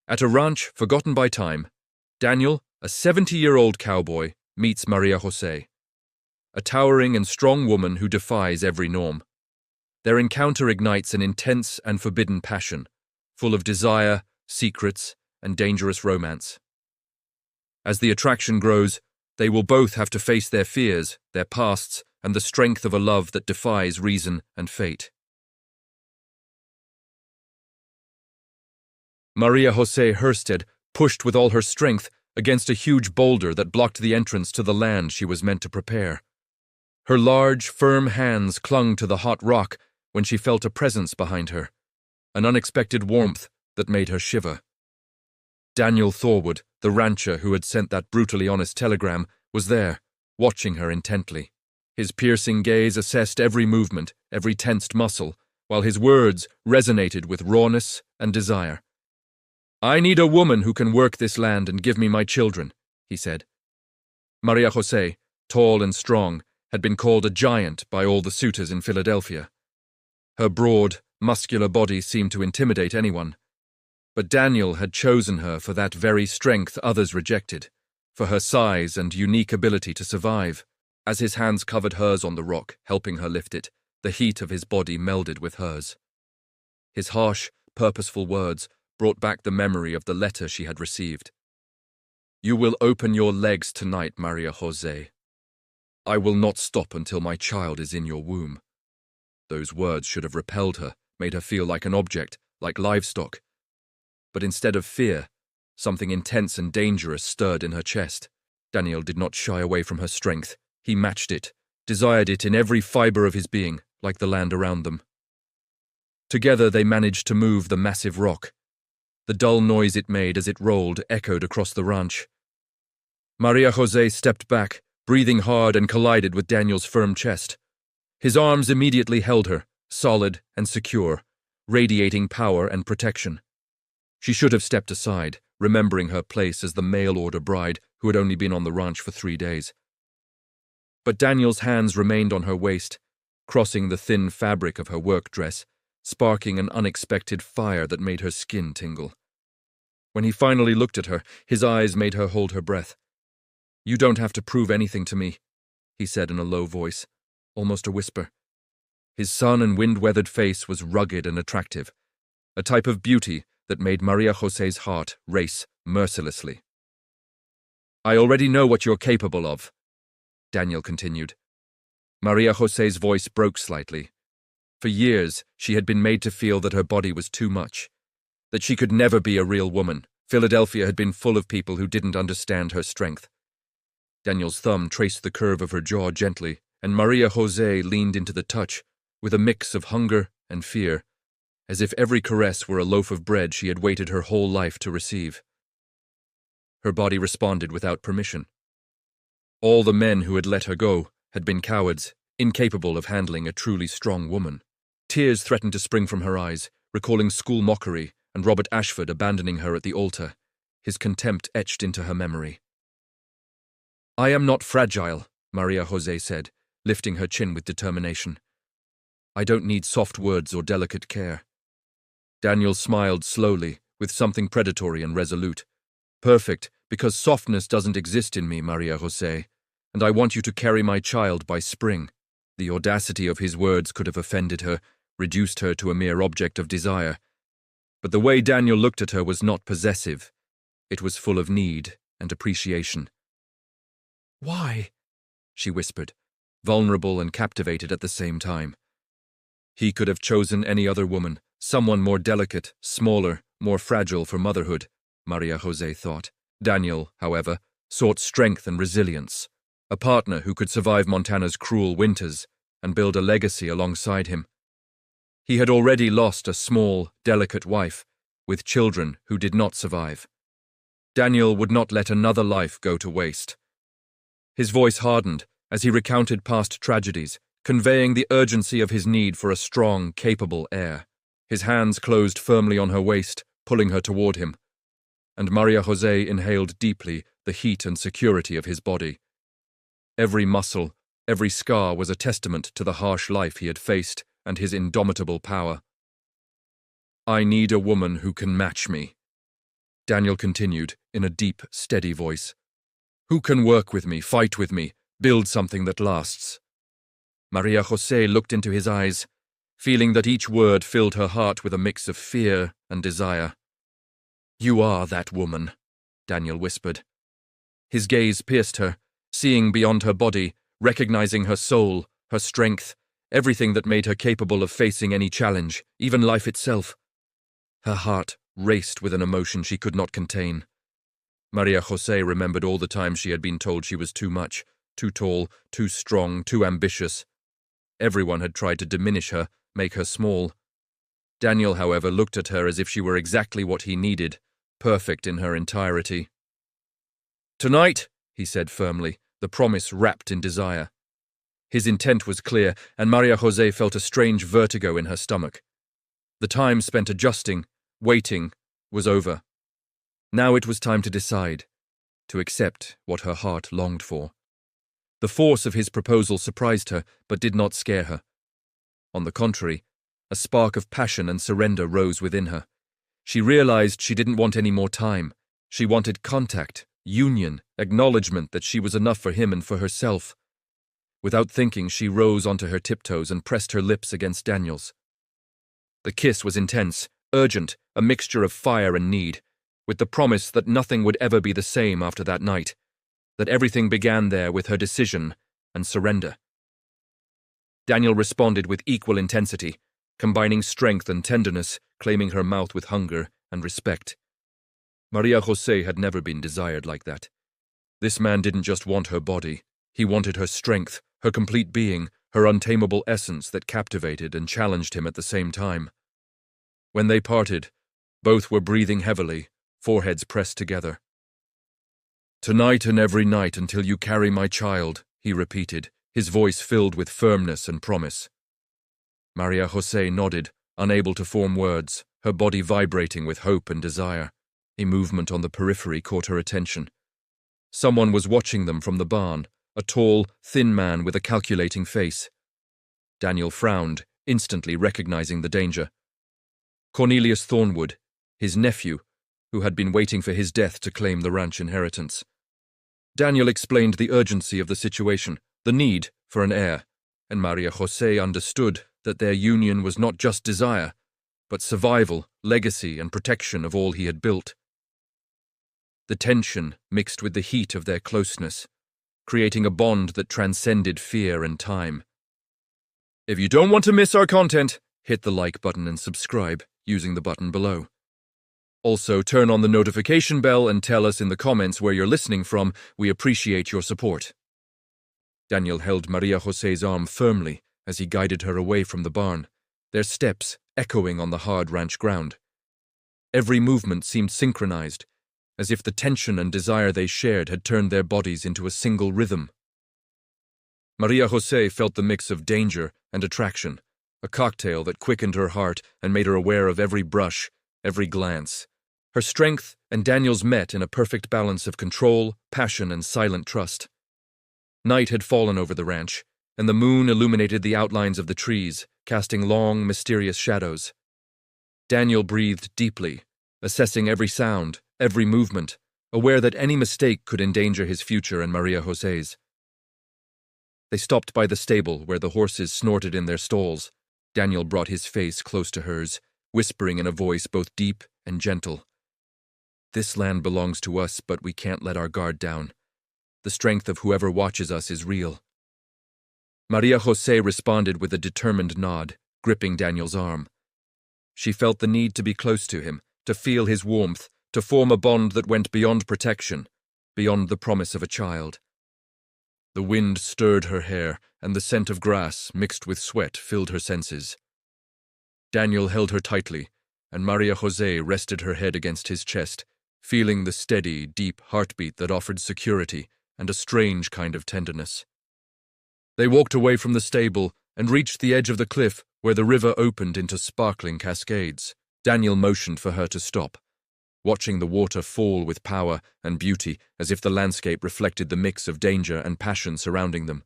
At a ranch forgotten by time, Daniel, a 70-year-old cowboy, meets Maria Jose, a towering and strong woman who defies every norm. Their encounter ignites an intense and forbidden passion, full of desire, secrets, and dangerous romance. As the attraction grows, they will both have to face their fears, their pasts, and the strength of a love that defies reason and fate. Maria Jose Hursted pushed with all her strength against a huge boulder that blocked the entrance to the land she was meant to prepare. Her large, firm hands clung to the hot rock when she felt a presence behind her, an unexpected warmth that made her shiver. Daniel Thorwood, the rancher who had sent that brutally honest telegram, was there, watching her intently. His piercing gaze assessed every movement, every tensed muscle, while his words resonated with rawness and desire. "I need a woman who can work this land and give me my children," he said. Maria Jose, tall and strong, had been called a giant by all the suitors in Philadelphia. Her broad, muscular body seemed to intimidate anyone. But Daniel had chosen her for that very strength others rejected, for her size and unique ability to survive. As his hands covered hers on the rock, helping her lift it, the heat of his body melded with hers. His harsh, purposeful words brought back the memory of the letter she had received. "You will open your legs tonight, Maria Jose. I will not stop until my child is in your womb." Those words should have repelled her, made her feel like an object, like livestock. But instead of fear, something intense and dangerous stirred in her chest. Daniel did not shy away from her strength. He matched it, desired it in every fiber of his being, like the land around them. Together they managed to move the massive rock. The dull noise it made as it rolled echoed across the ranch. Maria Jose stepped back, breathing hard, and collided with Daniel's firm chest. His arms immediately held her, solid and secure, radiating power and protection. She should have stepped aside, remembering her place as the mail-order bride who had only been on the ranch for 3 days. But Daniel's hands remained on her waist, crossing the thin fabric of her work dress, sparking an unexpected fire that made her skin tingle. When he finally looked at her, his eyes made her hold her breath. "You don't have to prove anything to me," he said in a low voice, almost a whisper. His sun and wind-weathered face was rugged and attractive, a type of beauty that made Maria Jose's heart race mercilessly. "I already know what you're capable of," Daniel continued. Maria Jose's voice broke slightly. For years, she had been made to feel that her body was too much, that she could never be a real woman. Philadelphia had been full of people who didn't understand her strength. Daniel's thumb traced the curve of her jaw gently, and Maria Jose leaned into the touch with a mix of hunger and fear, as if every caress were a loaf of bread she had waited her whole life to receive. Her body responded without permission. All the men who had let her go had been cowards, incapable of handling a truly strong woman. Tears threatened to spring from her eyes, recalling school mockery and Robert Ashford abandoning her at the altar, his contempt etched into her memory. "I am not fragile," Maria Jose said, lifting her chin with determination. "I don't need soft words or delicate care." Daniel smiled slowly, with something predatory and resolute. "Perfect, because softness doesn't exist in me, Maria Jose, and I want you to carry my child by spring." The audacity of his words could have offended her, reduced her to a mere object of desire. But the way Daniel looked at her was not possessive. It was full of need and appreciation. "Why?" she whispered, vulnerable and captivated at the same time. He could have chosen any other woman, someone more delicate, smaller, more fragile for motherhood, Maria Jose thought. Daniel, however, sought strength and resilience, a partner who could survive Montana's cruel winters and build a legacy alongside him. He had already lost a small, delicate wife, with children who did not survive. Daniel would not let another life go to waste. His voice hardened as he recounted past tragedies, conveying the urgency of his need for a strong, capable heir. His hands closed firmly on her waist, pulling her toward him, and Maria Jose inhaled deeply the heat and security of his body. Every muscle, every scar was a testament to the harsh life he had faced and his indomitable power. "I need a woman who can match me." Daniel continued in a deep, steady voice. Who can work with me, fight with me, build something that lasts? Maria José looked into his eyes, feeling that each word filled her heart with a mix of fear and desire. You are that woman, Daniel whispered. His gaze pierced her, seeing beyond her body, recognizing her soul, her strength, everything that made her capable of facing any challenge, even life itself. Her heart raced with an emotion she could not contain. Maria José remembered all the times she had been told she was too much, too tall, too strong, too ambitious. Everyone had tried to diminish her, make her small. Daniel, however, looked at her as if she were exactly what he needed, perfect in her entirety. Tonight, he said firmly, the promise wrapped in desire. His intent was clear, and Maria José felt a strange vertigo in her stomach. The time spent adjusting, waiting, was over. Now it was time to decide, to accept what her heart longed for. The force of his proposal surprised her, but did not scare her. On the contrary, a spark of passion and surrender rose within her. She realized she didn't want any more time. She wanted contact, union, acknowledgement that she was enough for him and for herself. Without thinking, she rose onto her tiptoes and pressed her lips against Daniel's. The kiss was intense, urgent, a mixture of fire and need, with the promise that nothing would ever be the same after that night, that everything began there with her decision and surrender. Daniel responded with equal intensity, combining strength and tenderness, claiming her mouth with hunger and respect. Maria José had never been desired like that. This man didn't just want her body, he wanted her strength, her complete being, her untamable essence that captivated and challenged him at the same time. When they parted, both were breathing heavily, foreheads pressed together. Tonight and every night until you carry my child, he repeated, his voice filled with firmness and promise. Maria José nodded, unable to form words, her body vibrating with hope and desire. A movement on the periphery caught her attention. Someone was watching them from the barn, a tall, thin man with a calculating face. Daniel frowned, instantly recognizing the danger. Cornelius Thornwood, his nephew, who had been waiting for his death to claim the ranch inheritance. Daniel explained the urgency of the situation, the need for an heir, and Maria José understood that their union was not just desire, but survival, legacy, and protection of all he had built. The tension mixed with the heat of their closeness, creating a bond that transcended fear and time. If you don't want to miss our content, hit the like button and subscribe using the button below. Also, turn on the notification bell and tell us in the comments where you're listening from. We appreciate your support. Daniel held Maria José's arm firmly as he guided her away from the barn, their steps echoing on the hard ranch ground. Every movement seemed synchronized, as if the tension and desire they shared had turned their bodies into a single rhythm. Maria José felt the mix of danger and attraction, a cocktail that quickened her heart and made her aware of every brush, every glance. Her strength and Daniel's met in a perfect balance of control, passion, and silent trust. Night had fallen over the ranch, and the moon illuminated the outlines of the trees, casting long, mysterious shadows. Daniel breathed deeply, assessing every sound, every movement, aware that any mistake could endanger his future and Maria José's. They stopped by the stable where the horses snorted in their stalls. Daniel brought his face close to hers, whispering in a voice both deep and gentle. This land belongs to us, but we can't let our guard down. The strength of whoever watches us is real. Maria José responded with a determined nod, gripping Daniel's arm. She felt the need to be close to him, to feel his warmth, to form a bond that went beyond protection, beyond the promise of a child. The wind stirred her hair, and the scent of grass, mixed with sweat, filled her senses. Daniel held her tightly, and Maria José rested her head against his chest, feeling the steady, deep heartbeat that offered security and a strange kind of tenderness. They walked away from the stable and reached the edge of the cliff where the river opened into sparkling cascades. Daniel motioned for her to stop, watching the water fall with power and beauty as if the landscape reflected the mix of danger and passion surrounding them.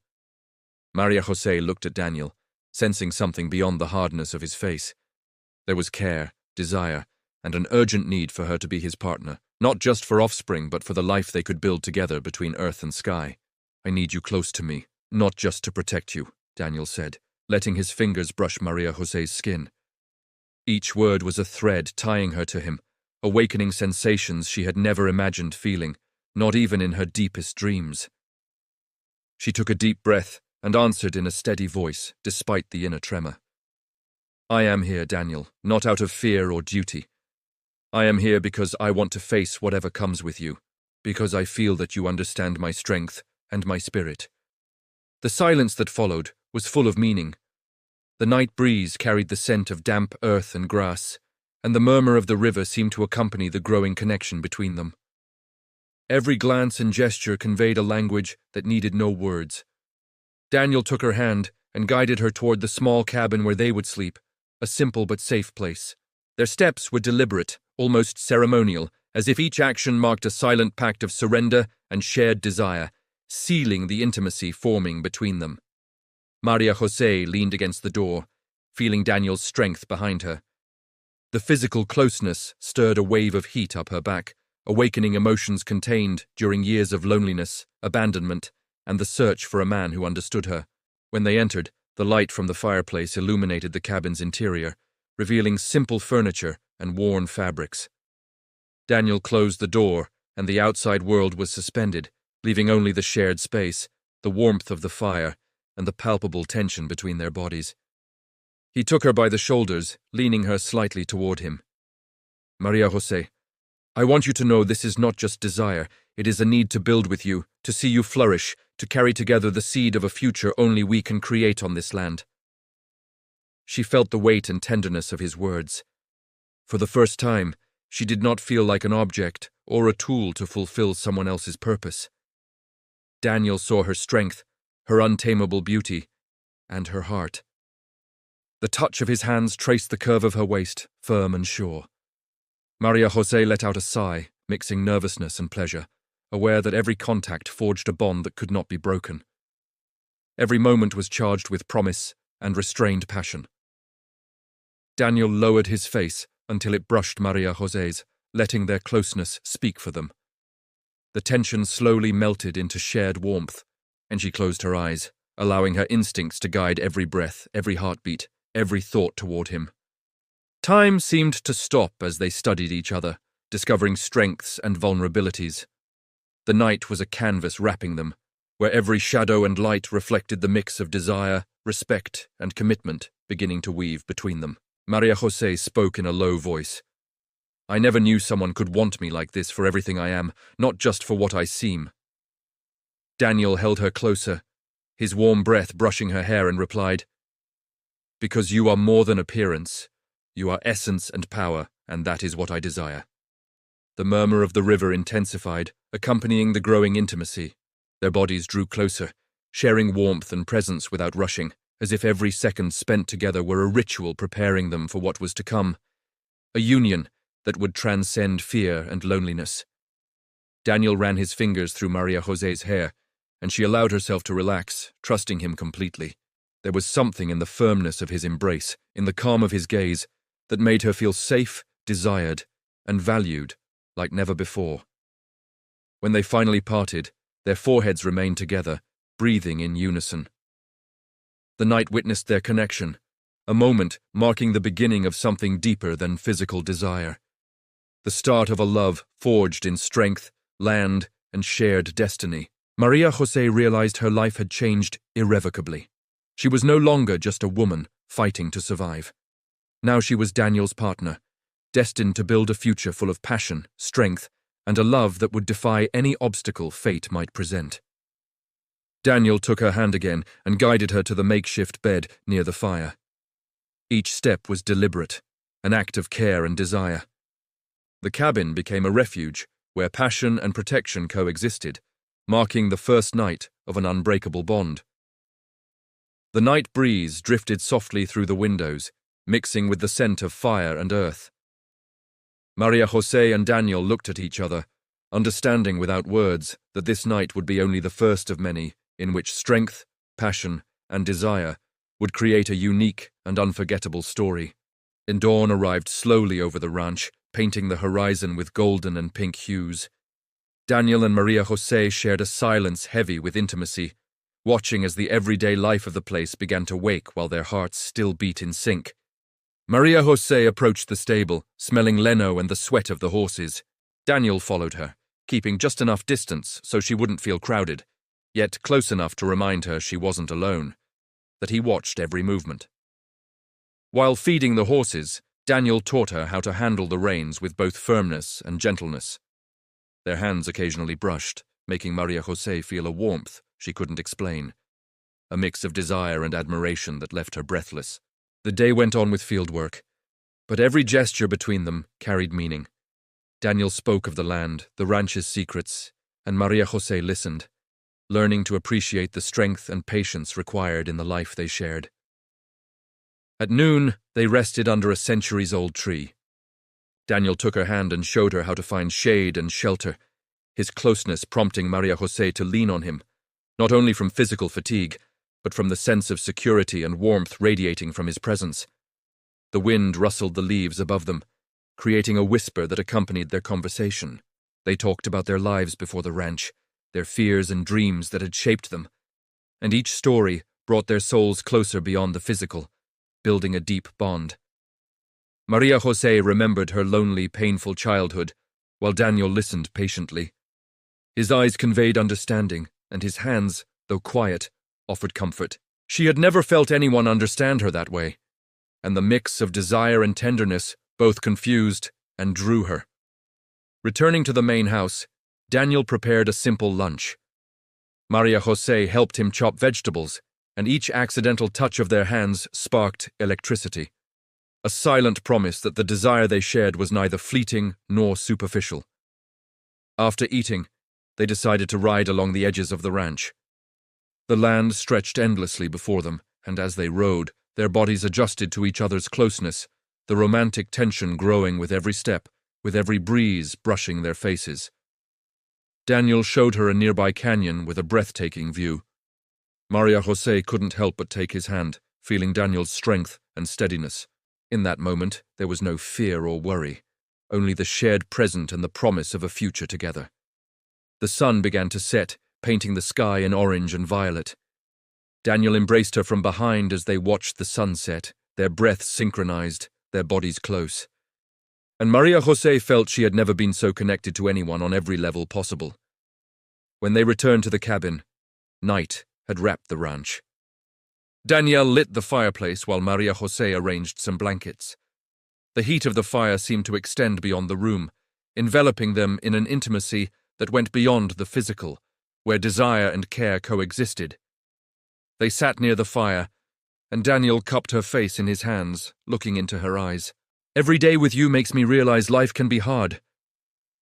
Maria José looked at Daniel, sensing something beyond the hardness of his face. There was care, desire, and an urgent need for her to be his partner, not just for offspring, but for the life they could build together between earth and sky. "I need you close to me, not just to protect you," Daniel said, letting his fingers brush Maria Jose's skin. Each word was a thread tying her to him, awakening sensations she had never imagined feeling, not even in her deepest dreams. She took a deep breath and answered in a steady voice, despite the inner tremor. "I am here, Daniel, not out of fear or duty. I am here because I want to face whatever comes with you, because I feel that you understand my strength and my spirit." The silence that followed was full of meaning. The night breeze carried the scent of damp earth and grass, and the murmur of the river seemed to accompany the growing connection between them. Every glance and gesture conveyed a language that needed no words. Daniel took her hand and guided her toward the small cabin where they would sleep, a simple but safe place. Their steps were deliberate, almost ceremonial, as if each action marked a silent pact of surrender and shared desire, sealing the intimacy forming between them. Maria Jose leaned against the door, feeling Daniel's strength behind her. The physical closeness stirred a wave of heat up her back, awakening emotions contained during years of loneliness, abandonment, and the search for a man who understood her. When they entered, the light from the fireplace illuminated the cabin's interior, revealing simple furniture and worn fabrics. Daniel closed the door, and the outside world was suspended, leaving only the shared space, the warmth of the fire, and the palpable tension between their bodies. He took her by the shoulders, leaning her slightly toward him. "Maria Jose, I want you to know this is not just desire, it is a need to build with you, to see you flourish, to carry together the seed of a future only we can create on this land." She felt the weight and tenderness of his words. For the first time, she did not feel like an object or a tool to fulfill someone else's purpose. Daniel saw her strength, her untamable beauty, and her heart. The touch of his hands traced the curve of her waist, firm and sure. Maria Jose let out a sigh, mixing nervousness and pleasure, aware that every contact forged a bond that could not be broken. Every moment was charged with promise and restrained passion. Daniel lowered his face until it brushed Maria Jose's, letting their closeness speak for them. The tension slowly melted into shared warmth, and she closed her eyes, allowing her instincts to guide every breath, every heartbeat, every thought toward him. Time seemed to stop as they studied each other, discovering strengths and vulnerabilities. The night was a canvas wrapping them, where every shadow and light reflected the mix of desire, respect, and commitment beginning to weave between them. Maria Jose spoke in a low voice. "I never knew someone could want me like this for everything I am, not just for what I seem." Daniel held her closer, his warm breath brushing her hair, and replied, "Because you are more than appearance. You are essence and power, and that is what I desire." The murmur of the river intensified, accompanying the growing intimacy. Their bodies drew closer, sharing warmth and presence without rushing, as if every second spent together were a ritual preparing them for what was to come, a union that would transcend fear and loneliness. Daniel ran his fingers through Maria Jose's hair, and she allowed herself to relax, trusting him completely. There was something in the firmness of his embrace, in the calm of his gaze, that made her feel safe, desired, and valued like never before. When they finally parted, their foreheads remained together, breathing in unison. The night witnessed their connection, a moment marking the beginning of something deeper than physical desire. The start of a love forged in strength, land, and shared destiny. Maria Jose realized her life had changed irrevocably. She was no longer just a woman fighting to survive. Now she was Daniel's partner, destined to build a future full of passion, strength, and a love that would defy any obstacle fate might present. Daniel took her hand again and guided her to the makeshift bed near the fire. Each step was deliberate, an act of care and desire. The cabin became a refuge where passion and protection coexisted, marking the first night of an unbreakable bond. The night breeze drifted softly through the windows, mixing with the scent of fire and earth. Maria Jose and Daniel looked at each other, understanding without words that this night would be only the first of many in which strength, passion, and desire would create a unique and unforgettable story. Dawn arrived slowly over the ranch, painting the horizon with golden and pink hues. Daniel and Maria José shared a silence heavy with intimacy, watching as the everyday life of the place began to wake while their hearts still beat in sync. Maria José approached the stable, smelling Leno and the sweat of the horses. Daniel followed her, keeping just enough distance so she wouldn't feel crowded, yet close enough to remind her she wasn't alone, that he watched every movement. While feeding the horses, Daniel taught her how to handle the reins with both firmness and gentleness. Their hands occasionally brushed, making Maria José feel a warmth she couldn't explain, a mix of desire and admiration that left her breathless. The day went on with fieldwork, but every gesture between them carried meaning. Daniel spoke of the land, the ranch's secrets, and Maria José listened, learning to appreciate the strength and patience required in the life they shared. At noon, they rested under a centuries-old tree. Daniel took her hand and showed her how to find shade and shelter, his closeness prompting Maria José to lean on him, not only from physical fatigue, but from the sense of security and warmth radiating from his presence. The wind rustled the leaves above them, creating a whisper that accompanied their conversation. They talked about their lives before the ranch, their fears and dreams that had shaped them, and each story brought their souls closer beyond the physical, building a deep bond. Maria José remembered her lonely, painful childhood, while Daniel listened patiently. His eyes conveyed understanding, and his hands, though quiet, offered comfort. She had never felt anyone understand her that way, and the mix of desire and tenderness both confused and drew her. Returning to the main house, Daniel prepared a simple lunch. Maria José helped him chop vegetables, and each accidental touch of their hands sparked electricity, a silent promise that the desire they shared was neither fleeting nor superficial. After eating, they decided to ride along the edges of the ranch. The land stretched endlessly before them, and as they rode, their bodies adjusted to each other's closeness, the romantic tension growing with every step, with every breeze brushing their faces. Daniel showed her a nearby canyon with a breathtaking view. Maria José couldn't help but take his hand, feeling Daniel's strength and steadiness. In that moment, there was no fear or worry, only the shared present and the promise of a future together. The sun began to set, painting the sky in orange and violet. Daniel embraced her from behind as they watched the sunset, their breaths synchronized, their bodies close. And Maria José felt she had never been so connected to anyone on every level possible. When they returned to the cabin, night had wrapped the ranch. Danielle lit the fireplace while Maria José arranged some blankets. The heat of the fire seemed to extend beyond the room, enveloping them in an intimacy that went beyond the physical, where desire and care coexisted. They sat near the fire, and Daniel cupped her face in his hands, looking into her eyes. "Every day with you makes me realize life can be hard,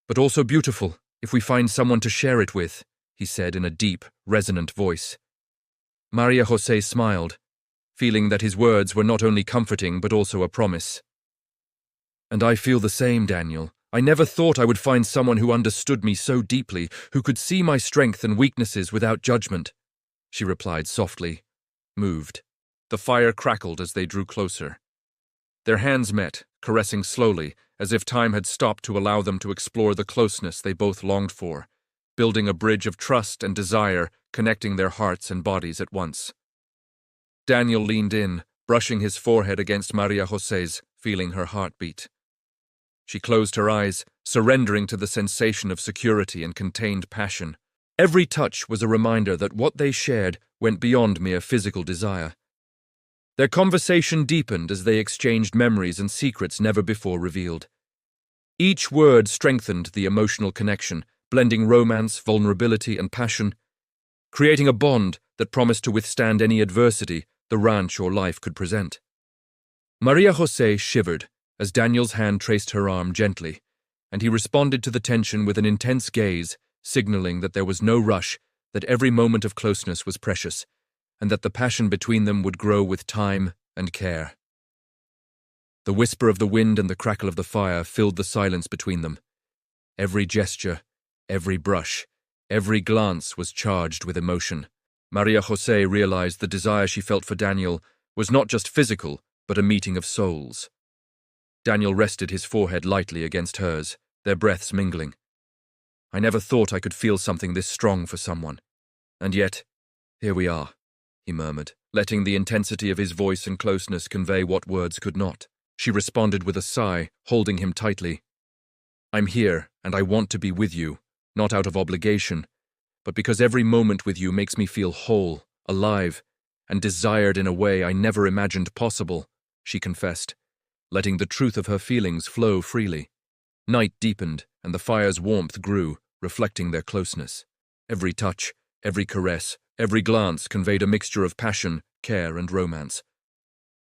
but also beautiful if we find someone to share it with," he said in a deep, resonant voice. Maria José smiled, feeling that his words were not only comforting but also a promise. "And I feel the same, Daniel. I never thought I would find someone who understood me so deeply, who could see my strength and weaknesses without judgment," she replied softly, moved. The fire crackled as they drew closer. Their hands met, caressing slowly, as if time had stopped to allow them to explore the closeness they both longed for, building a bridge of trust and desire, connecting their hearts and bodies at once. Daniel leaned in, brushing his forehead against Maria José's, feeling her heartbeat. She closed her eyes, surrendering to the sensation of security and contained passion. Every touch was a reminder that what they shared went beyond mere physical desire. Their conversation deepened as they exchanged memories and secrets never before revealed. Each word strengthened the emotional connection, blending romance, vulnerability, and passion, creating a bond that promised to withstand any adversity the ranch or life could present. Maria José shivered as Daniel's hand traced her arm gently, and he responded to the tension with an intense gaze, signaling that there was no rush, that every moment of closeness was precious, and that the passion between them would grow with time and care. The whisper of the wind and the crackle of the fire filled the silence between them. Every gesture, every brush, every glance was charged with emotion. Maria José realized the desire she felt for Daniel was not just physical, but a meeting of souls. Daniel rested his forehead lightly against hers, their breaths mingling. I never thought I could feel something this strong for someone. And yet, here we are, he murmured, letting the intensity of his voice and closeness convey what words could not. She responded with a sigh, holding him tightly. I'm here, and I want to be with you, not out of obligation, but because every moment with you makes me feel whole, alive, and desired in a way I never imagined possible, she confessed, letting the truth of her feelings flow freely. Night deepened, and the fire's warmth grew, reflecting their closeness. Every touch, every caress, every glance conveyed a mixture of passion, care, and romance.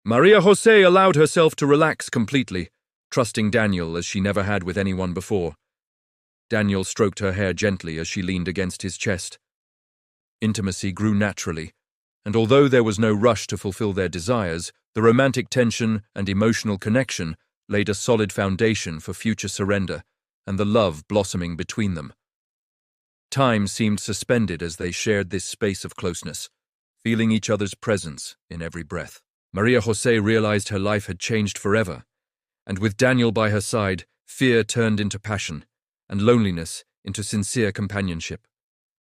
Maria José allowed herself to relax completely, trusting Daniel as she never had with anyone before. Daniel stroked her hair gently as she leaned against his chest. Intimacy grew naturally, and although there was no rush to fulfill their desires, the romantic tension and emotional connection laid a solid foundation for future surrender and the love blossoming between them. Time seemed suspended as they shared this space of closeness, feeling each other's presence in every breath. Maria José realized her life had changed forever, and with Daniel by her side, fear turned into passion, and loneliness into sincere companionship.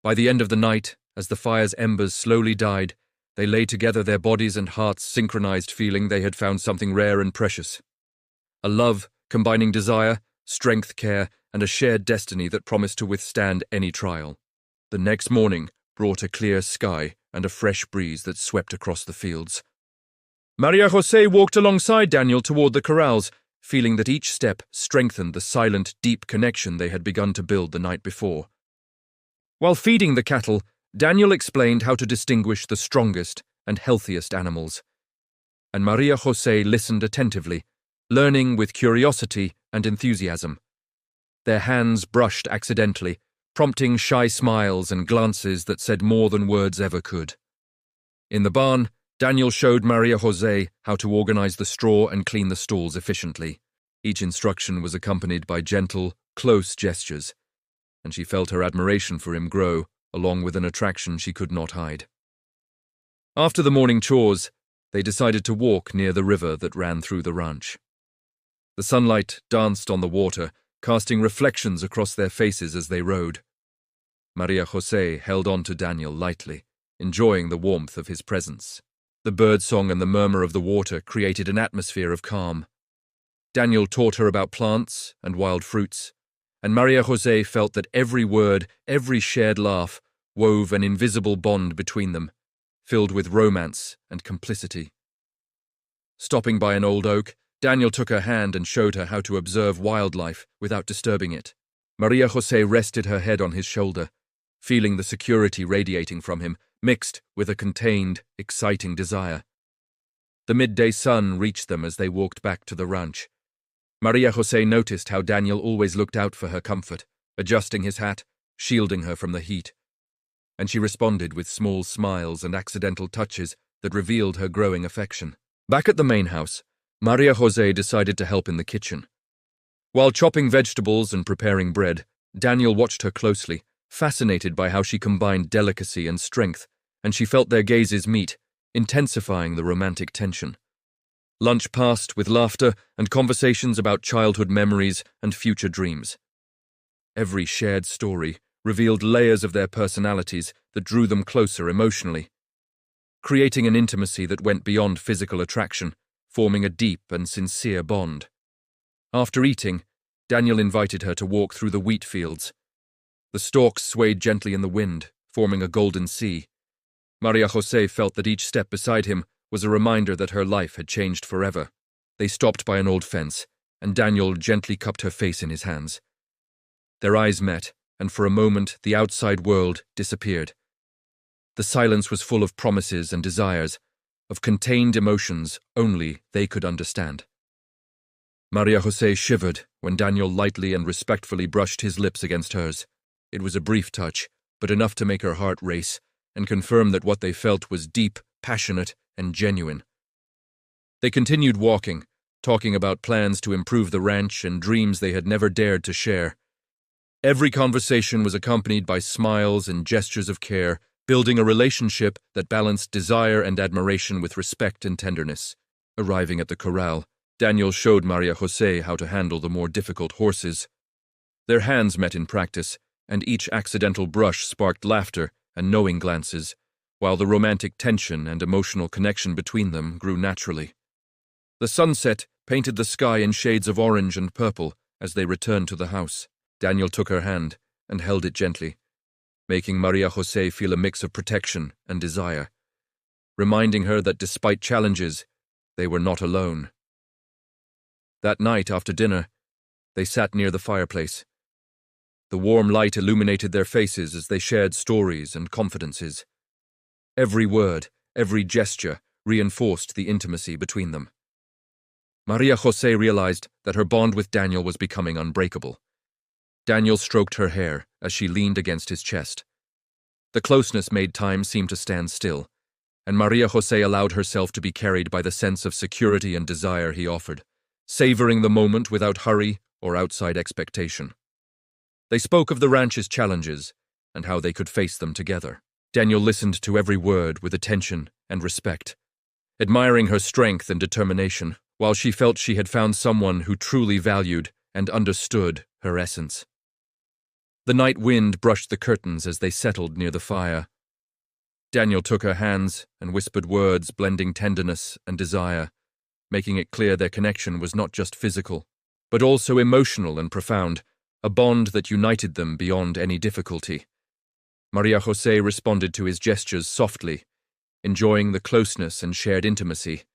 By the end of the night, as the fire's embers slowly died, they lay together, their bodies and hearts synchronized, feeling they had found something rare and precious. A love combining desire, strength, care, and a shared destiny that promised to withstand any trial. The next morning brought a clear sky and a fresh breeze that swept across the fields. Maria José walked alongside Daniel toward the corrals, feeling that each step strengthened the silent, deep connection they had begun to build the night before. While feeding the cattle, Daniel explained how to distinguish the strongest and healthiest animals, and Maria José listened attentively, learning with curiosity and enthusiasm. Their hands brushed accidentally, prompting shy smiles and glances that said more than words ever could. In the barn, Daniel showed Maria José how to organize the straw and clean the stalls efficiently. Each instruction was accompanied by gentle, close gestures, and she felt her admiration for him grow, along with an attraction she could not hide. After the morning chores, they decided to walk near the river that ran through the ranch. The sunlight danced on the water, casting reflections across their faces as they rowed. Maria José held on to Daniel lightly, enjoying the warmth of his presence. The birdsong and the murmur of the water created an atmosphere of calm. Daniel taught her about plants and wild fruits, and Maria José felt that every word, every shared laugh, wove an invisible bond between them, filled with romance and complicity. Stopping by an old oak, Daniel took her hand and showed her how to observe wildlife without disturbing it. Maria José rested her head on his shoulder, feeling the security radiating from him, mixed with a contained, exciting desire. The midday sun reached them as they walked back to the ranch. Maria José noticed how Daniel always looked out for her comfort, adjusting his hat, shielding her from the heat, and she responded with small smiles and accidental touches that revealed her growing affection. Back at the main house, Maria José decided to help in the kitchen. While chopping vegetables and preparing bread, Daniel watched her closely, fascinated by how she combined delicacy and strength, and she felt their gazes meet, intensifying the romantic tension. Lunch passed with laughter and conversations about childhood memories and future dreams. Every shared story revealed layers of their personalities that drew them closer emotionally, creating an intimacy that went beyond physical attraction, forming a deep and sincere bond. After eating, Daniel invited her to walk through the wheat fields. The stalks swayed gently in the wind, forming a golden sea. Maria José felt that each step beside him was a reminder that her life had changed forever. They stopped by an old fence, and Daniel gently cupped her face in his hands. Their eyes met, and for a moment the outside world disappeared. The silence was full of promises and desires, of contained emotions only they could understand. Maria José shivered when Daniel lightly and respectfully brushed his lips against hers. It was a brief touch, but enough to make her heart race and confirm that what they felt was deep, passionate, and genuine. They continued walking, talking about plans to improve the ranch and dreams they had never dared to share. Every conversation was accompanied by smiles and gestures of care, building a relationship that balanced desire and admiration with respect and tenderness. Arriving at the corral, Daniel showed Maria Jose how to handle the more difficult horses. Their hands met in practice, and each accidental brush sparked laughter and knowing glances, while the romantic tension and emotional connection between them grew naturally. The sunset painted the sky in shades of orange and purple as they returned to the house. Daniel took her hand and held it gently, making Maria Jose feel a mix of protection and desire, reminding her that despite challenges, they were not alone. That night after dinner, they sat near the fireplace. The warm light illuminated their faces as they shared stories and confidences. Every word, every gesture reinforced the intimacy between them. Maria Jose realized that her bond with Daniel was becoming unbreakable. Daniel stroked her hair as she leaned against his chest. The closeness made time seem to stand still, and Maria Jose allowed herself to be carried by the sense of security and desire he offered, savoring the moment without hurry or outside expectation. They spoke of the ranch's challenges and how they could face them together. Daniel listened to every word with attention and respect, admiring her strength and determination, while she felt she had found someone who truly valued and understood her essence. The night wind brushed the curtains as they settled near the fire. Daniel took her hands and whispered words blending tenderness and desire, making it clear their connection was not just physical, but also emotional and profound, a bond that united them beyond any difficulty. Maria Jose responded to his gestures softly, enjoying the closeness and shared intimacy.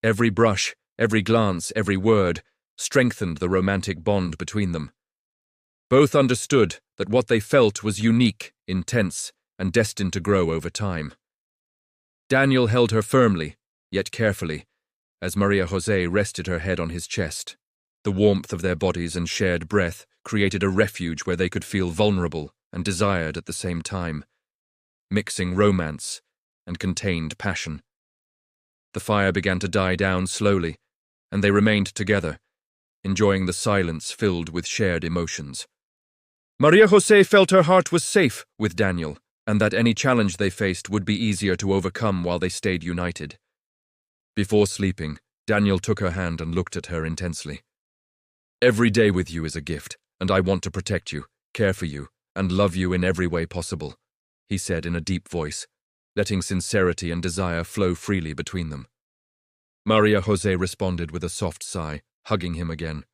Every brush, every glance, every word strengthened the romantic bond between them. Both understood that what they felt was unique, intense, and destined to grow over time. Daniel held her firmly, yet carefully, as Maria Jose rested her head on his chest. The warmth of their bodies and shared breath created a refuge where they could feel vulnerable and desired at the same time, mixing romance and contained passion. The fire began to die down slowly, and they remained together, enjoying the silence filled with shared emotions. Maria Jose felt her heart was safe with Daniel, and that any challenge they faced would be easier to overcome while they stayed united. Before sleeping, Daniel took her hand and looked at her intensely. "Every day with you is a gift, and I want to protect you, care for you, and love you in every way possible," he said in a deep voice, letting sincerity and desire flow freely between them. Maria Jose responded with a soft sigh, hugging him again.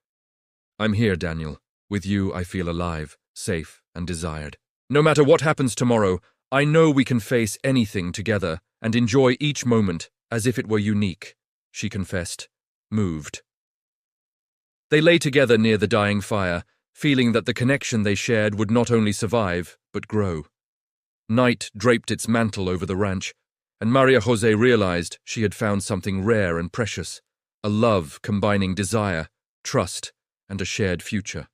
"I'm here, Daniel. With you, I feel alive, safe, and desired. No matter what happens tomorrow, I know we can face anything together and enjoy each moment as if it were unique," she confessed, moved. They lay together near the dying fire, feeling that the connection they shared would not only survive, but grow. Night draped its mantle over the ranch, and Maria Jose realized she had found something rare and precious, a love combining desire, trust, and a shared future.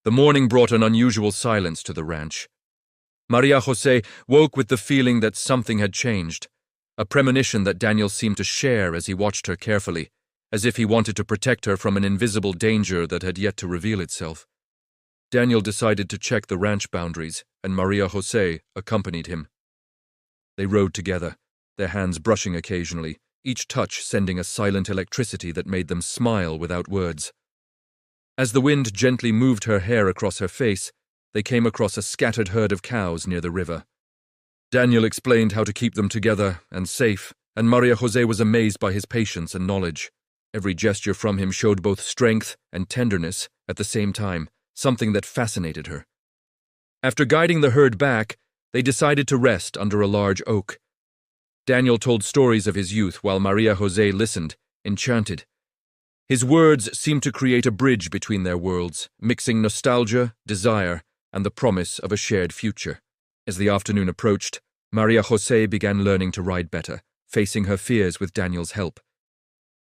The morning brought an unusual silence to the ranch. Maria Jose woke with the feeling that something had changed, a premonition that Daniel seemed to share as he watched her carefully, as if he wanted to protect her from an invisible danger that had yet to reveal itself. Daniel decided to check the ranch boundaries, and Maria Jose accompanied him. They rode together, their hands brushing occasionally, each touch sending a silent electricity that made them smile without words. As the wind gently moved her hair across her face, they came across a scattered herd of cows near the river. Daniel explained how to keep them together and safe, and Maria Jose was amazed by his patience and knowledge. Every gesture from him showed both strength and tenderness at the same time, something that fascinated her. After guiding the herd back, they decided to rest under a large oak. Daniel told stories of his youth while Maria Jose listened, enchanted. His words seemed to create a bridge between their worlds, mixing nostalgia, desire, and the promise of a shared future. As the afternoon approached, Maria Jose began learning to ride better, facing her fears with Daniel's help.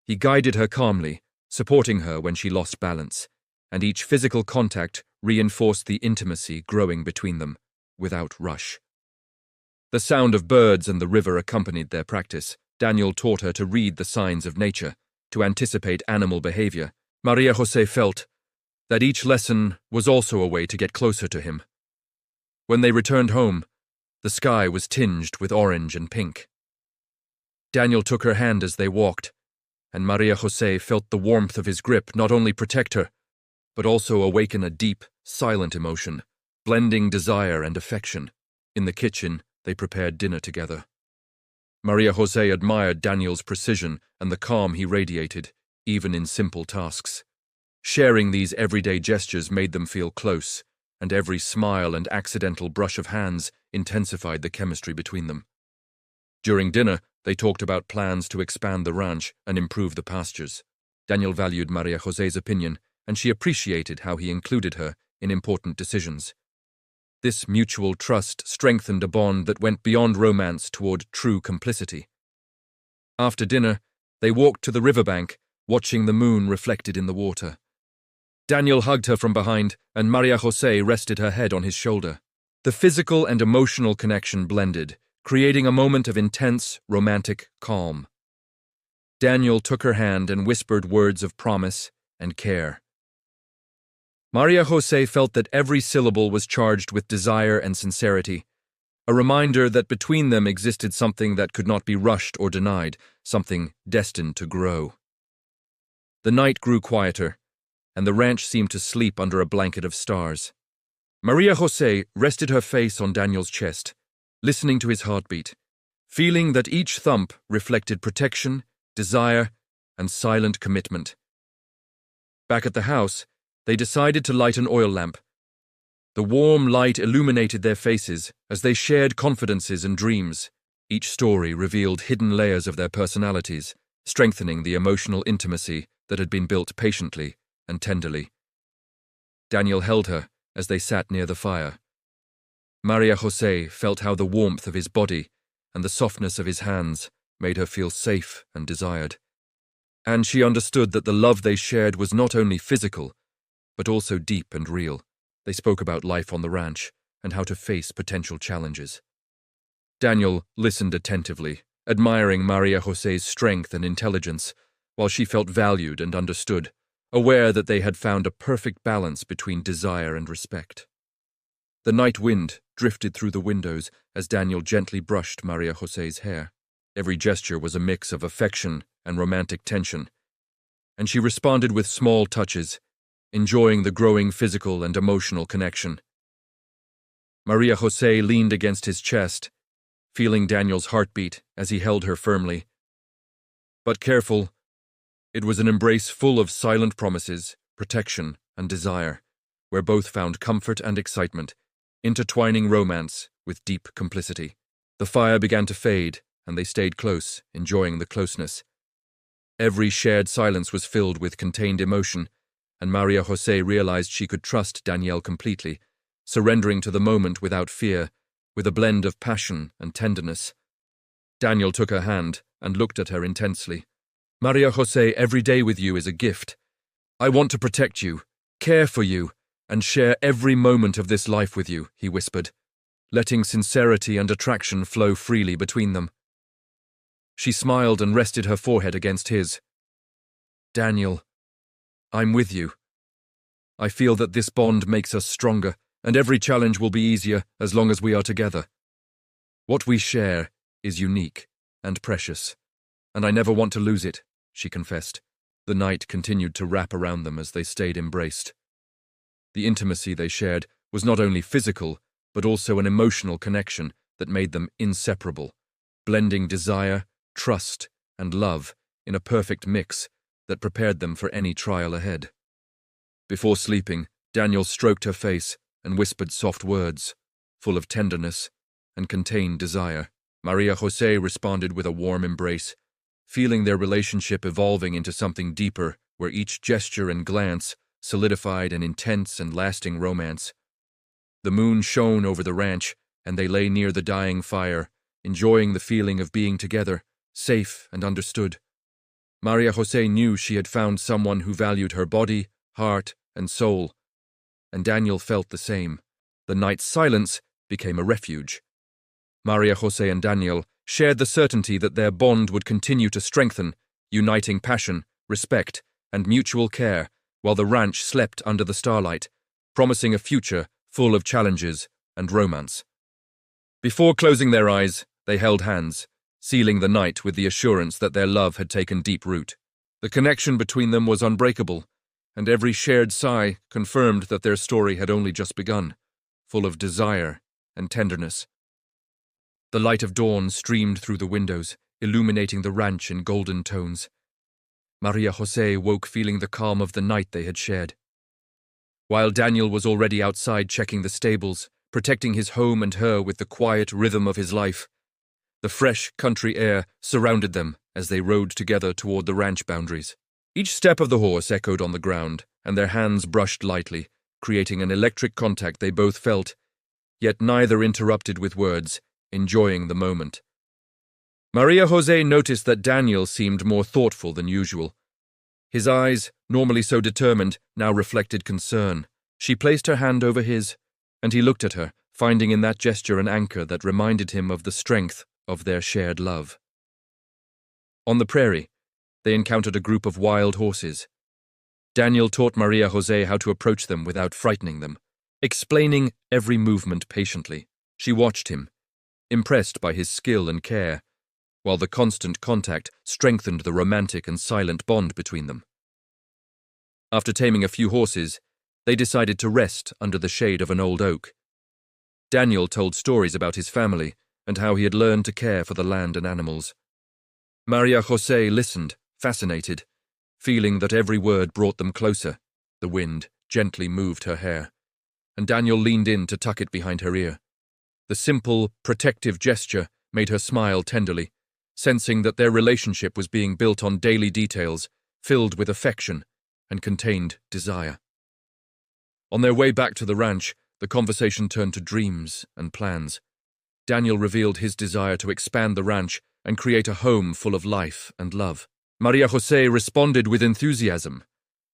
He guided her calmly, supporting her when she lost balance, and each physical contact reinforced the intimacy growing between them, without rush. The sound of birds and the river accompanied their practice. Daniel taught her to read the signs of nature, to anticipate animal behavior. Maria Jose felt that each lesson was also a way to get closer to him. When they returned home, the sky was tinged with orange and pink. Daniel took her hand as they walked, and Maria Jose felt the warmth of his grip not only protect her, but also awaken a deep, silent emotion, blending desire and affection. In the kitchen, they prepared dinner together. Maria Jose admired Daniel's precision and the calm he radiated, even in simple tasks. Sharing these everyday gestures made them feel close, and every smile and accidental brush of hands intensified the chemistry between them. During dinner, they talked about plans to expand the ranch and improve the pastures. Daniel valued Maria Jose's opinion, and she appreciated how he included her in important decisions. This mutual trust strengthened a bond that went beyond romance toward true complicity. After dinner, they walked to the riverbank, watching the moon reflected in the water. Daniel hugged her from behind, and Maria Jose rested her head on his shoulder. The physical and emotional connection blended, creating a moment of intense, romantic calm. Daniel took her hand and whispered words of promise and care. Maria Jose felt that every syllable was charged with desire and sincerity, a reminder that between them existed something that could not be rushed or denied, something destined to grow. The night grew quieter, and the ranch seemed to sleep under a blanket of stars. Maria Jose rested her face on Daniel's chest, listening to his heartbeat, feeling that each thump reflected protection, desire, and silent commitment. Back at the house, they decided to light an oil lamp. The warm light illuminated their faces as they shared confidences and dreams. Each story revealed hidden layers of their personalities, strengthening the emotional intimacy that had been built patiently and tenderly. Daniel held her as they sat near the fire. Maria Jose felt how the warmth of his body and the softness of his hands made her feel safe and desired. And she understood that the love they shared was not only physical, but also deep and real. They spoke about life on the ranch and how to face potential challenges. Daniel listened attentively, admiring Maria Jose's strength and intelligence, while she felt valued and understood, aware that they had found a perfect balance between desire and respect. The night wind drifted through the windows as Daniel gently brushed Maria Jose's hair. Every gesture was a mix of affection and romantic tension, and she responded with small touches, enjoying the growing physical and emotional connection. Maria Jose leaned against his chest, feeling Daniel's heartbeat as he held her firmly. But careful, it was an embrace full of silent promises, protection, and desire, where both found comfort and excitement, intertwining romance with deep complicity. The fire began to fade, and they stayed close, enjoying the closeness. Every shared silence was filled with contained emotion, and Maria Jose realized she could trust Daniel completely, surrendering to the moment without fear, with a blend of passion and tenderness. Daniel took her hand and looked at her intensely. "Maria Jose, every day with you is a gift. I want to protect you, care for you, and share every moment of this life with you," he whispered, letting sincerity and attraction flow freely between them. She smiled and rested her forehead against his. "Daniel, I'm with you. I feel that this bond makes us stronger, and every challenge will be easier as long as we are together. What we share is unique and precious, and I never want to lose it," she confessed. The night continued to wrap around them as they stayed embraced. The intimacy they shared was not only physical, but also an emotional connection that made them inseparable, blending desire, trust, and love in a perfect mix that prepared them for any trial ahead. Before sleeping, Daniel stroked her face and whispered soft words, full of tenderness and contained desire. Maria Jose responded with a warm embrace, feeling their relationship evolving into something deeper, where each gesture and glance solidified an intense and lasting romance. The moon shone over the ranch, and they lay near the dying fire, enjoying the feeling of being together, safe and understood. Maria Jose knew she had found someone who valued her body, heart, and soul, and Daniel felt the same. The night's silence became a refuge. Maria Jose and Daniel shared the certainty that their bond would continue to strengthen, uniting passion, respect, and mutual care, while the ranch slept under the starlight, promising a future full of challenges and romance. Before closing their eyes, they held hands, sealing the night with the assurance that their love had taken deep root. The connection between them was unbreakable, and every shared sigh confirmed that their story had only just begun, full of desire and tenderness. The light of dawn streamed through the windows, illuminating the ranch in golden tones. Maria José woke feeling the calm of the night they had shared. While Daniel was already outside checking the stables, protecting his home and her with the quiet rhythm of his life, the fresh country air surrounded them as they rode together toward the ranch boundaries. Each step of the horse echoed on the ground, and their hands brushed lightly, creating an electric contact they both felt, yet neither interrupted with words, enjoying the moment. Maria José noticed that Daniel seemed more thoughtful than usual. His eyes, normally so determined, now reflected concern. She placed her hand over his, and he looked at her, finding in that gesture an anchor that reminded him of the strength of their shared love. On the prairie, they encountered a group of wild horses. Daniel taught Maria José how to approach them without frightening them, explaining every movement patiently. She watched him, impressed by his skill and care, while the constant contact strengthened the romantic and silent bond between them. After taming a few horses, they decided to rest under the shade of an old oak. Daniel told stories about his family and how he had learned to care for the land and animals. Maria José listened, fascinated, feeling that every word brought them closer. The wind gently moved her hair, and Daniel leaned in to tuck it behind her ear. The simple, protective gesture made her smile tenderly, sensing that their relationship was being built on daily details, filled with affection and contained desire. On their way back to the ranch, the conversation turned to dreams and plans. Daniel revealed his desire to expand the ranch and create a home full of life and love. Maria José responded with enthusiasm,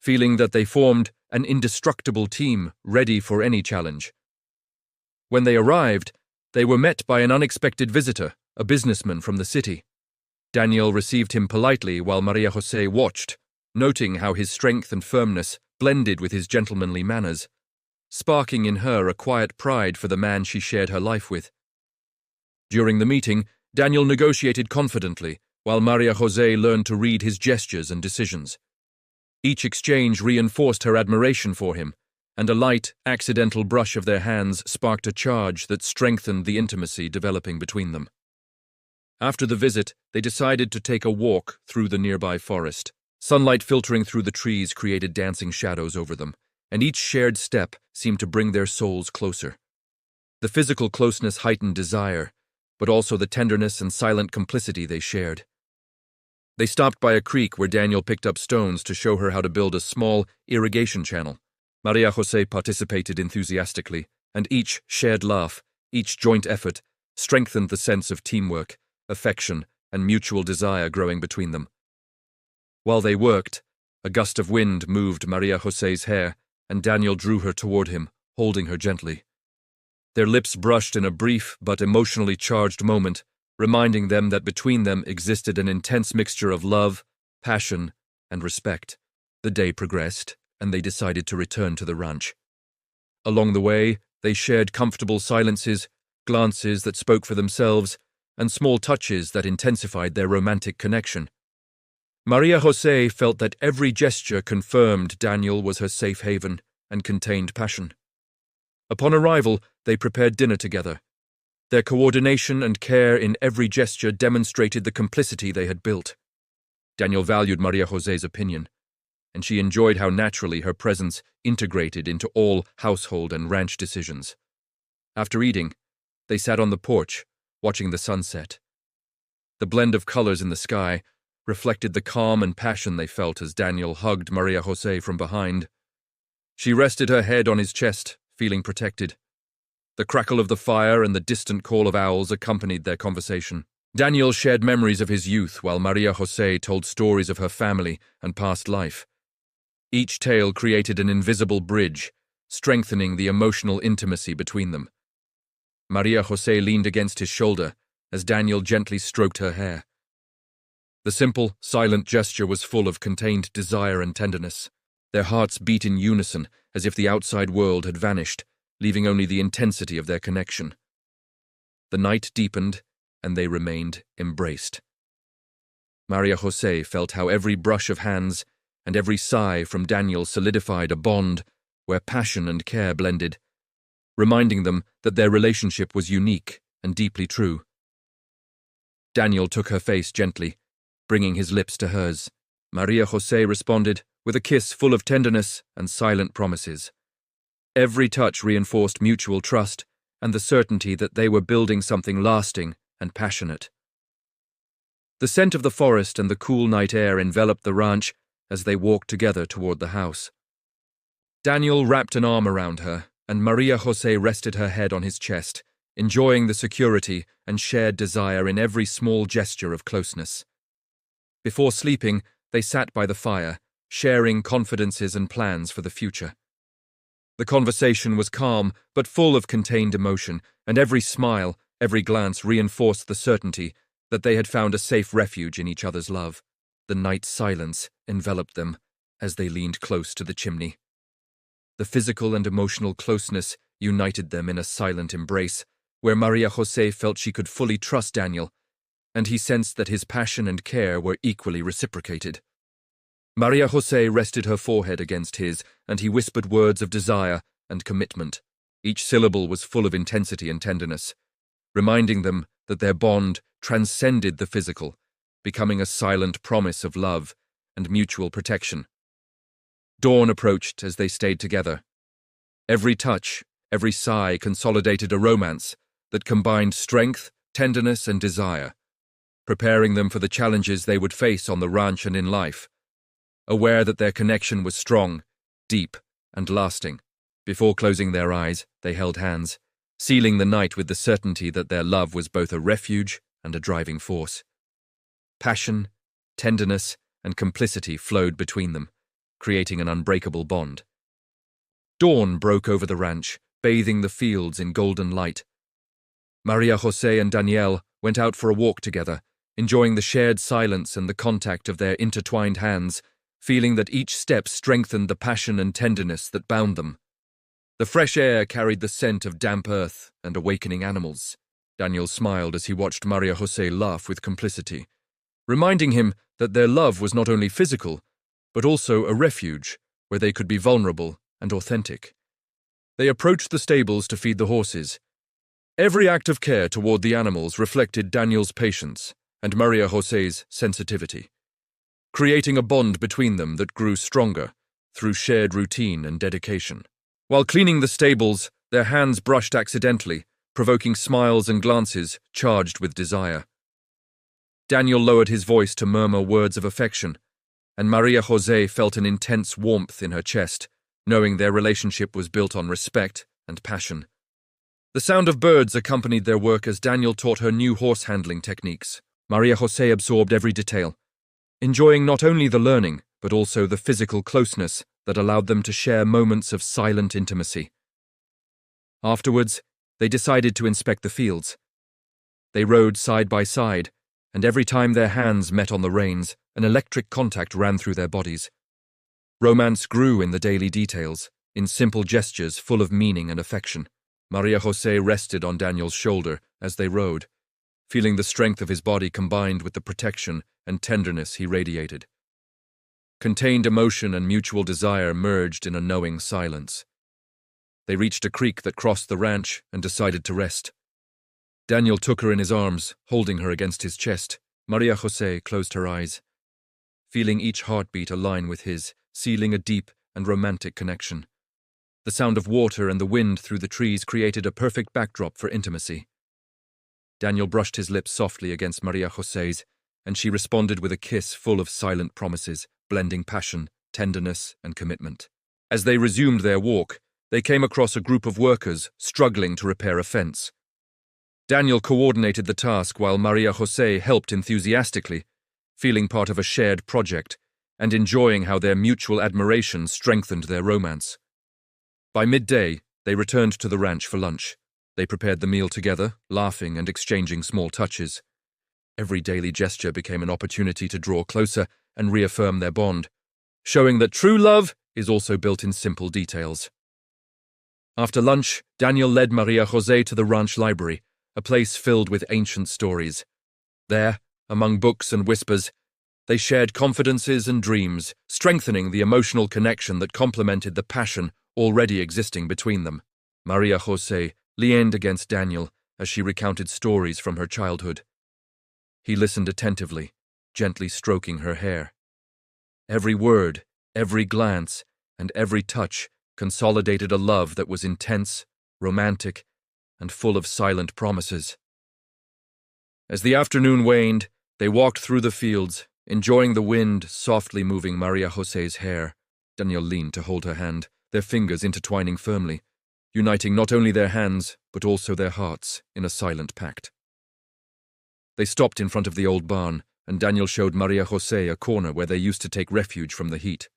feeling that they formed an indestructible team ready for any challenge. When they arrived, they were met by an unexpected visitor, a businessman from the city. Daniel received him politely while Maria José watched, noting how his strength and firmness blended with his gentlemanly manners, sparking in her a quiet pride for the man she shared her life with. During the meeting, Daniel negotiated confidently, while Maria José learned to read his gestures and decisions. Each exchange reinforced her admiration for him, and a light, accidental brush of their hands sparked a charge that strengthened the intimacy developing between them. After the visit, they decided to take a walk through the nearby forest. Sunlight filtering through the trees created dancing shadows over them, and each shared step seemed to bring their souls closer. The physical closeness heightened desire, but also the tenderness and silent complicity they shared. They stopped by a creek where Daniel picked up stones to show her how to build a small irrigation channel. Maria José participated enthusiastically, and each shared laugh, each joint effort, strengthened the sense of teamwork, affection, and mutual desire growing between them. While they worked, a gust of wind moved Maria José's hair, and Daniel drew her toward him, holding her gently. Their lips brushed in a brief but emotionally charged moment, reminding them that between them existed an intense mixture of love, passion, and respect. The day progressed, and they decided to return to the ranch. Along the way, they shared comfortable silences, glances that spoke for themselves, and small touches that intensified their romantic connection. Maria José felt that every gesture confirmed Daniel was her safe haven and contained passion. Upon arrival, they prepared dinner together. Their coordination and care in every gesture demonstrated the complicity they had built. Daniel valued Maria José's opinion, and she enjoyed how naturally her presence integrated into all household and ranch decisions. After eating, they sat on the porch, watching the sunset. The blend of colors in the sky reflected the calm and passion they felt as Daniel hugged Maria José from behind. She rested her head on his chest, feeling protected. The crackle of the fire and the distant call of owls accompanied their conversation. Daniel shared memories of his youth while Maria José told stories of her family and past life. Each tale created an invisible bridge, strengthening the emotional intimacy between them. Maria José leaned against his shoulder as Daniel gently stroked her hair. The simple, silent gesture was full of contained desire and tenderness. Their hearts beat in unison as if the outside world had vanished, leaving only the intensity of their connection. The night deepened, and they remained embraced. Maria Jose felt how every brush of hands and every sigh from Daniel solidified a bond where passion and care blended, reminding them that their relationship was unique and deeply true. Daniel took her face gently, bringing his lips to hers. Maria Jose responded with a kiss full of tenderness and silent promises. Every touch reinforced mutual trust and the certainty that they were building something lasting and passionate. The scent of the forest and the cool night air enveloped the ranch as they walked together toward the house. Daniel wrapped an arm around her, and Maria Jose rested her head on his chest, enjoying the security and shared desire in every small gesture of closeness. Before sleeping, they sat by the fire, sharing confidences and plans for the future. The conversation was calm, but full of contained emotion, and every smile, every glance reinforced the certainty that they had found a safe refuge in each other's love. The night silence enveloped them as they leaned close to the chimney. The physical and emotional closeness united them in a silent embrace, where Maria Jose felt she could fully trust Daniel, and he sensed that his passion and care were equally reciprocated. Maria Jose rested her forehead against his, and he whispered words of desire and commitment. Each syllable was full of intensity and tenderness, reminding them that their bond transcended the physical, becoming a silent promise of love and mutual protection. Dawn approached as they stayed together. Every touch, every sigh consolidated a romance that combined strength, tenderness, and desire, preparing them for the challenges they would face on the ranch and in life. Aware that their connection was strong, deep, and lasting, before closing their eyes, they held hands, sealing the night with the certainty that their love was both a refuge and a driving force. Passion, tenderness, and complicity flowed between them, creating an unbreakable bond. Dawn broke over the ranch, bathing the fields in golden light. Maria Jose and Danielle went out for a walk together, enjoying the shared silence and the contact of their intertwined hands, feeling that each step strengthened the passion and tenderness that bound them. The fresh air carried the scent of damp earth and awakening animals. Daniel smiled as he watched Maria Jose laugh with complicity, reminding him that their love was not only physical, but also a refuge where they could be vulnerable and authentic. They approached the stables to feed the horses. Every act of care toward the animals reflected Daniel's patience and Maria Jose's sensitivity, creating a bond between them that grew stronger through shared routine and dedication. While cleaning the stables, their hands brushed accidentally, provoking smiles and glances charged with desire. Daniel lowered his voice to murmur words of affection, and Maria Jose felt an intense warmth in her chest, knowing their relationship was built on respect and passion. The sound of birds accompanied their work as Daniel taught her new horse handling techniques. Maria Jose absorbed every detail, enjoying not only the learning, but also the physical closeness that allowed them to share moments of silent intimacy. Afterwards, they decided to inspect the fields. They rode side by side, and every time their hands met on the reins, an electric contact ran through their bodies. Romance grew in the daily details, in simple gestures full of meaning and affection. Maria Jose rested on Daniel's shoulder as they rode, feeling the strength of his body combined with the protection and tenderness he radiated. Contained emotion and mutual desire merged in a knowing silence. They reached a creek that crossed the ranch and decided to rest. Daniel took her in his arms, holding her against his chest. Maria Jose closed her eyes, feeling each heartbeat align with his, sealing a deep and romantic connection. The sound of water and the wind through the trees created a perfect backdrop for intimacy. Daniel brushed his lips softly against Maria Jose's, and she responded with a kiss full of silent promises, blending passion, tenderness, and commitment. As they resumed their walk, they came across a group of workers struggling to repair a fence. Daniel coordinated the task while Maria Jose helped enthusiastically, feeling part of a shared project and enjoying how their mutual admiration strengthened their romance. By midday, they returned to the ranch for lunch. They prepared the meal together, laughing and exchanging small touches. Every daily gesture became an opportunity to draw closer and reaffirm their bond, showing that true love is also built in simple details. After lunch, Daniel led Maria Jose to the ranch library, a place filled with ancient stories. There, among books and whispers, They shared confidences and dreams, strengthening the emotional connection that complemented the passion already existing between them. Maria José leaned against Daniel as she recounted stories from her childhood. He listened attentively, gently stroking her hair. Every word, every glance, and every touch consolidated a love that was intense, romantic, and full of silent promises. As the afternoon waned, they walked through the fields, enjoying the wind softly moving Maria José's hair. Daniel leaned to hold her hand, their fingers intertwining firmly, uniting not only their hands, but also their hearts in a silent pact. They stopped in front of the old barn, and Daniel showed Maria José a corner where they used to take refuge from the heat.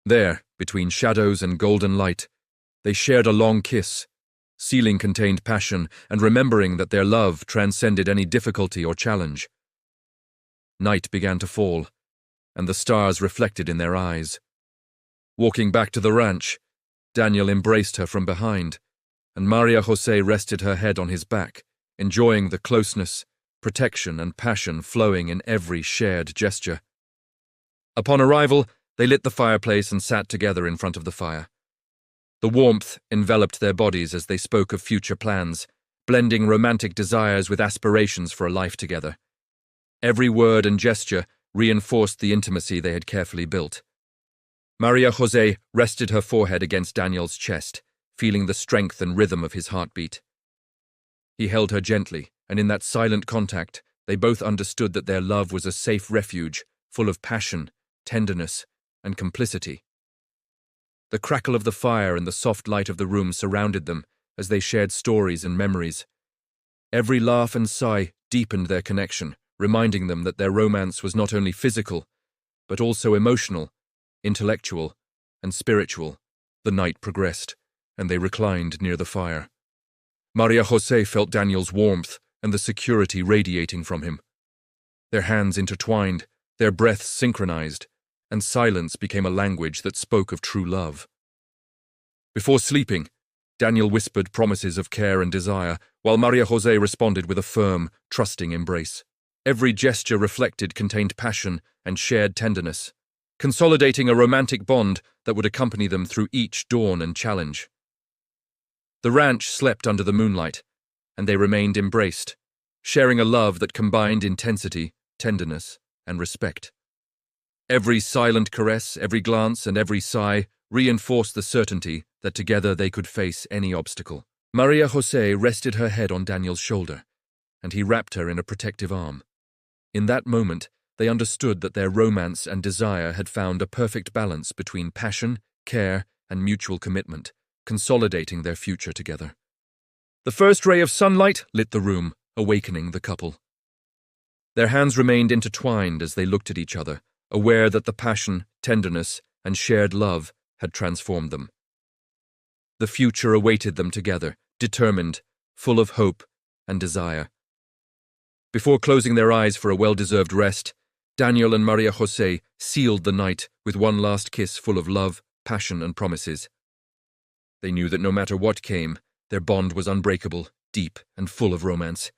There, between shadows and golden light, they shared a long kiss, sealing contained passion and remembering that their love transcended any difficulty or challenge. Night began to fall, and the stars reflected in their eyes. Walking back to the ranch, Daniel embraced her from behind, and Maria José rested her head on his back, enjoying the closeness, protection, and passion flowing in every shared gesture. Upon arrival, they lit the fireplace and sat together in front of the fire. The warmth enveloped their bodies as they spoke of future plans, blending romantic desires with aspirations for a life together. Every word and gesture reinforced the intimacy they had carefully built. Maria José rested her forehead against Daniel's chest, feeling the strength and rhythm of his heartbeat. He held her gently, and in that silent contact, they both understood that their love was a safe refuge, full of passion, tenderness, and complicity. The crackle of the fire and the soft light of the room surrounded them as they shared stories and memories. Every laugh and sigh deepened their connection, reminding them that their romance was not only physical, but also emotional, intellectual, and spiritual. The night progressed, and they reclined near the fire. Maria José felt Daniel's warmth and the security radiating from him. Their hands intertwined, their breaths synchronized, and silence became a language that spoke of true love. Before sleeping, Daniel whispered promises of care and desire, while Maria José responded with a firm, trusting embrace. Every gesture reflected contained passion and shared tenderness, consolidating a romantic bond that would accompany them through each dawn and challenge. The ranch slept under the moonlight, and they remained embraced, sharing a love that combined intensity, tenderness, and respect. Every silent caress, every glance, and every sigh reinforced the certainty that together they could face any obstacle. Maria José rested her head on Daniel's shoulder, and he wrapped her in a protective arm. In that moment, they understood that their romance and desire had found a perfect balance between passion, care, and mutual commitment, consolidating their future together. The first ray of sunlight lit the room, awakening the couple. Their hands remained intertwined as they looked at each other, aware that the passion, tenderness, and shared love had transformed them. The future awaited them together, determined, full of hope and desire. Before closing their eyes for a well-deserved rest, Daniel and Maria José sealed the night with one last kiss full of love, passion, and promises. They knew that no matter what came, their bond was unbreakable, deep, and full of romance.